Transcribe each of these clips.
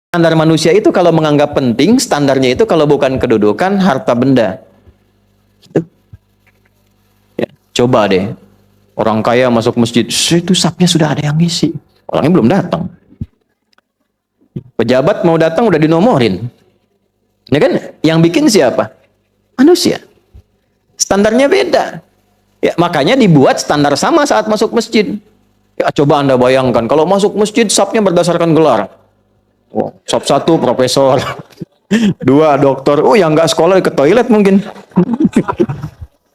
Standar manusia itu kalau menganggap penting, standarnya itu kalau bukan kedudukan, harta benda. Gitu. Ya, coba deh, orang kaya masuk masjid, itu sapnya sudah ada yang ngisi. Orangnya belum datang. Pejabat mau datang udah dinomorin. Ya kan? Yang bikin siapa? Manusia. Standarnya beda. Ya, makanya dibuat standar sama saat masuk masjid. Ya, coba Anda bayangkan, kalau masuk masjid, sapnya berdasarkan gelar. Oh, sop 1 profesor, 2 dokter. Oh, yang nggak sekolah ke toilet mungkin.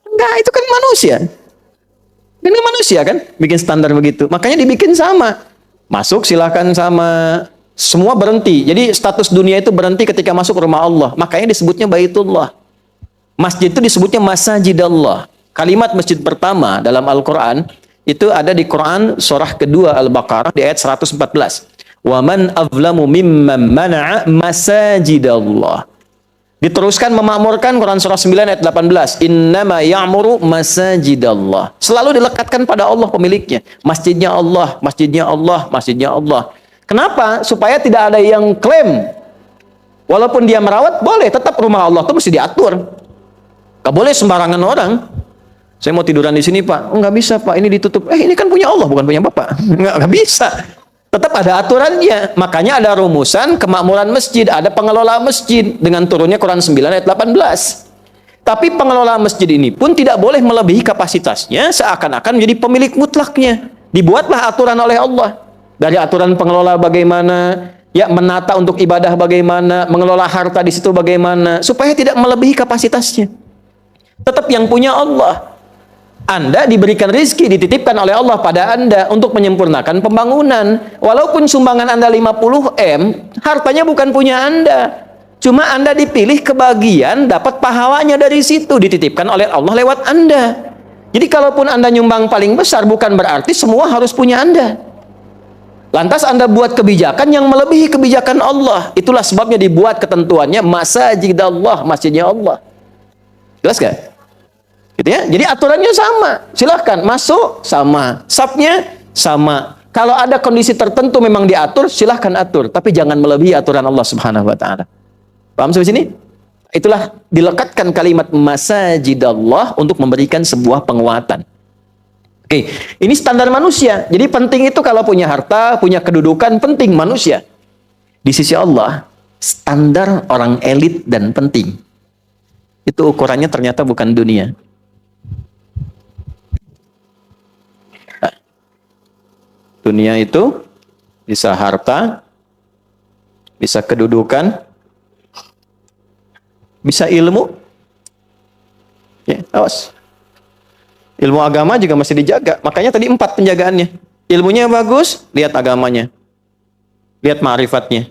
Enggak, itu kan manusia. Ini manusia kan, bikin standar begitu. Makanya dibikin sama. Masuk silahkan sama. Semua berhenti. Jadi status dunia itu berhenti ketika masuk rumah Allah. Makanya disebutnya Baitullah. Masjid itu disebutnya Masajidallah. Kalimat masjid pertama dalam Al-Quran itu ada di Quran surah kedua Al-Baqarah di ayat 114. Wa man azlamu mimman mana'a masajidallah. Diteruskan memakmurkan Quran surah 9 ayat 18. Innama ya'muru masajidallah. Selalu dilekatkan pada Allah pemiliknya. Masjidnya Allah, masjidnya Allah, masjidnya Allah. Kenapa? Supaya tidak ada yang klaim. Walaupun dia merawat, boleh. Tetap rumah Allah itu mesti diatur. Gak boleh sembarangan orang. Saya mau tiduran di sini, Pak. Oh, nggak bisa, Pak. Ini ditutup. Ini kan punya Allah, bukan punya Bapak. Nggak bisa. Tetap ada aturannya. Makanya ada rumusan kemakmuran masjid, ada pengelola masjid dengan turunnya Quran 9 ayat 18. Tapi pengelola masjid ini pun tidak boleh melebihi kapasitasnya seakan-akan menjadi pemilik mutlaknya. Dibuatlah aturan oleh Allah. Dari aturan pengelola bagaimana, ya menata untuk ibadah bagaimana, mengelola harta di situ bagaimana, supaya tidak melebihi kapasitasnya. Tetap yang punya Allah. Anda diberikan rizki, dititipkan oleh Allah pada Anda untuk menyempurnakan pembangunan. Walaupun sumbangan Anda 50 M, hartanya bukan punya Anda. Cuma Anda dipilih kebagian, dapat pahalanya dari situ, dititipkan oleh Allah lewat Anda. Jadi kalaupun Anda nyumbang paling besar, bukan berarti semua harus punya Anda. Lantas Anda buat kebijakan yang melebihi kebijakan Allah. Itulah sebabnya dibuat ketentuannya Masajidallah, masjidnya Allah. Jelas gak? Gitu ya. Jadi aturannya sama. Silahkan masuk sama, sapnya sama. Kalau ada kondisi tertentu memang diatur, silahkan atur, tapi jangan melebihi aturan Allah Subhanahu wa taala. Paham sampai sini? Itulah dilekatkan kalimat Masajidallah untuk memberikan sebuah penguatan. Oke, ini standar manusia. Jadi penting itu kalau punya harta, punya kedudukan, penting manusia. Di sisi Allah, standar orang elit dan penting. Itu ukurannya ternyata bukan dunia. Dunia itu bisa harta, bisa kedudukan, bisa ilmu. Ya, awas. Ilmu agama juga masih dijaga. Makanya tadi 4 penjagaannya. Ilmunya bagus, lihat agamanya. Lihat ma'rifatnya.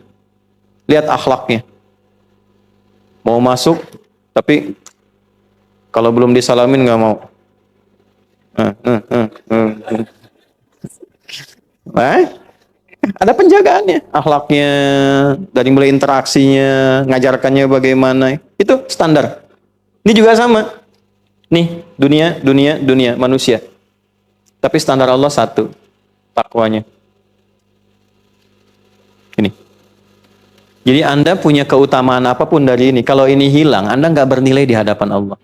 Lihat akhlaknya. Mau masuk, tapi kalau belum disalamin nggak mau. Ada penjagaannya, akhlaknya, dari mulai interaksinya, ngajarkannya bagaimana, itu standar. Ini juga sama. Nih, dunia, manusia. Tapi standar Allah satu, takwanya. Ini. Jadi Anda punya keutamaan apapun dari ini, kalau ini hilang, Anda nggak bernilai di hadapan Allah.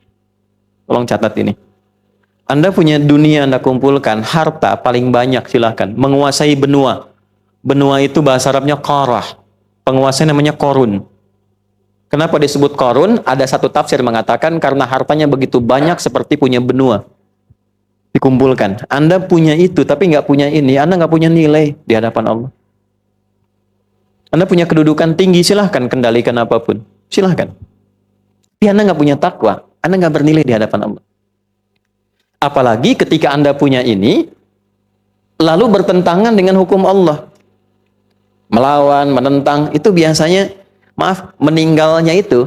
Tolong catat ini. Anda punya dunia Anda kumpulkan, harta paling banyak silahkan. Menguasai benua. Benua itu bahasa Arabnya qarah. Penguasanya namanya Qarun. Kenapa disebut Qarun? Ada satu tafsir mengatakan karena hartanya begitu banyak seperti punya benua. Dikumpulkan. Anda punya itu tapi nggak punya ini. Anda nggak punya nilai di hadapan Allah. Anda punya kedudukan tinggi, silahkan kendalikan apapun. Silahkan. Tapi Anda nggak punya takwa. Anda nggak bernilai di hadapan Allah. Apalagi ketika Anda punya ini, lalu bertentangan dengan hukum Allah. Melawan, menentang, itu biasanya, maaf, meninggalnya itu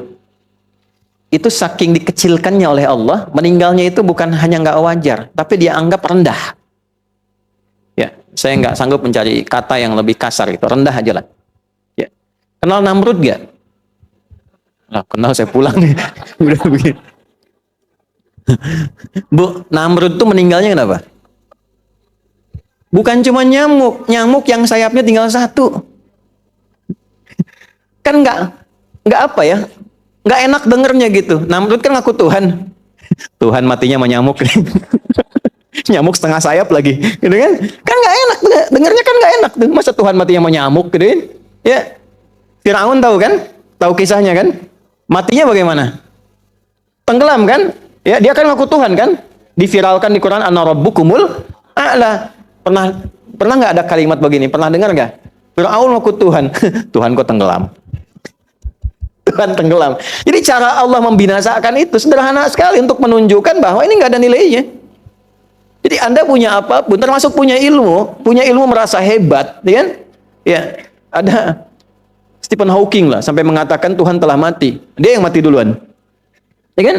saking dikecilkannya oleh Allah, meninggalnya itu bukan hanya nggak wajar, tapi dia anggap rendah. Ya, saya nggak sanggup mencari kata yang lebih kasar, itu rendah aja lah. Ya. Kenal Namrud nggak? Nah, kenal, saya pulang nih. Udah begini. Bu, Namrud tuh meninggalnya kenapa? Bukan cuma nyamuk yang sayapnya tinggal 1. Kan nggak apa ya, nggak enak dengernya gitu. Namrud kan ngaku Tuhan. Tuhan matinya sama nyamuk. Nyamuk setengah sayap lagi, gitu kan? Kan nggak enak dengernya, kan nggak enak. Masa Tuhan matinya sama nyamuk, gitu kan? Ya, Firaun tahu kan? Tahu kisahnya kan? Matinya bagaimana? Tenggelam kan? Ya, dia kan ngaku Tuhan kan? Diviralkan di Quran, Ana Rabbukumul A'la. Pernah nggak ada kalimat begini? Pernah dengar nggak? Firaun ngaku Tuhan. Tuhan kok tenggelam? Tuhan tenggelam. Jadi cara Allah membinasakan itu sederhana sekali untuk menunjukkan bahwa ini nggak ada nilainya. Jadi Anda punya apapun, termasuk punya ilmu merasa hebat, ya kan? Ya, ada Stephen Hawking lah sampai mengatakan Tuhan telah mati. Dia yang mati duluan. Ya kan?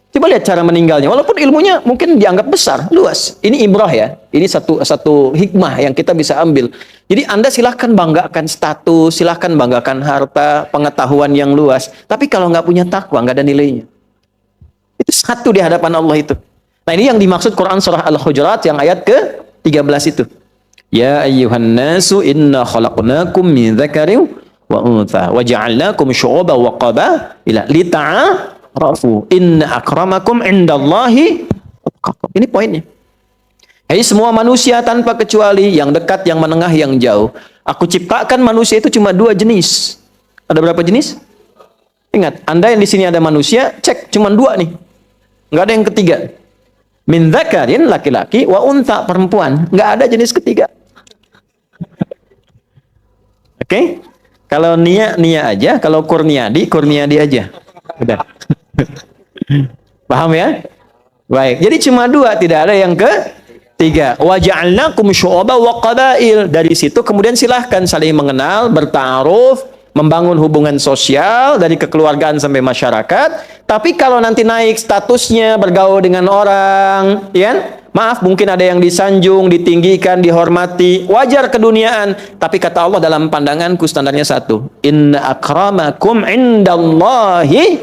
Coba lihat cara meninggalnya. Walaupun ilmunya mungkin dianggap besar, luas. Ini ibrah ya. Ini satu hikmah yang kita bisa ambil. Jadi Anda silahkan banggakan status, silahkan banggakan harta, pengetahuan yang luas. Tapi kalau nggak punya takwa, nggak ada nilainya. Itu satu di hadapan Allah itu. Nah, ini yang dimaksud Quran surah Al-Hujurat yang ayat ke-13 itu. Ya ayyuhan nasu inna khalaqnakum min dzakarin wa untha wa ja'alnakum syu'uban wa qabaila lita'arafu inna akramakum indallahi atqakum. Ini poinnya. Hai semua manusia tanpa kecuali, yang dekat, yang menengah, yang jauh. Aku ciptakan manusia itu cuma 2 jenis. Ada berapa jenis? Ingat, Anda yang di sini ada manusia, cek cuma 2 nih. Nggak ada yang ketiga. Min dzakarin laki-laki wa untha perempuan, nggak ada jenis ketiga. Oke? Kalau Nia aja, kalau Kurniadi aja. Udah. Paham ya? Baik. Jadi cuma 2, tidak ada yang ketiga. Wa ja'alnakum syu'uban wa qabail. Dari situ kemudian silahkan saling mengenal, bertaaruf, membangun hubungan sosial dari kekeluargaan sampai masyarakat. Tapi kalau nanti naik statusnya, bergaul dengan orang, ya, maaf, mungkin ada yang disanjung, ditinggikan, dihormati, wajar keduniaan. Tapi kata Allah dalam pandanganku standarnya satu. Inna akramakum indallahi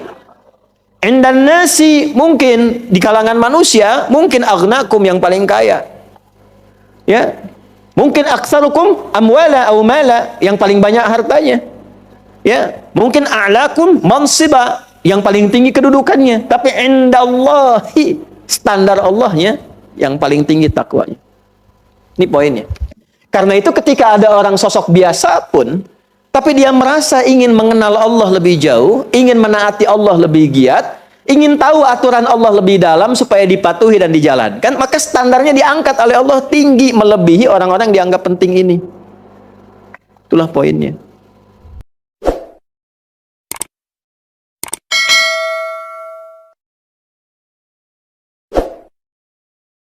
indan nasi. Mungkin di kalangan manusia, mungkin aghnakum yang paling kaya. Ya. Mungkin aktsarukum amwala aw mala, yang paling banyak hartanya. Ya, mungkin a'lakum mansiba, yang paling tinggi kedudukannya, tapi indallahi, standar Allahnya yang paling tinggi takwanya. Ini poinnya. Karena itu ketika ada orang sosok biasa pun, tapi dia merasa ingin mengenal Allah lebih jauh, ingin menaati Allah lebih giat, ingin tahu aturan Allah lebih dalam supaya dipatuhi dan dijalankan, maka standarnya diangkat oleh Allah tinggi, melebihi orang-orang yang dianggap penting ini. Itulah poinnya.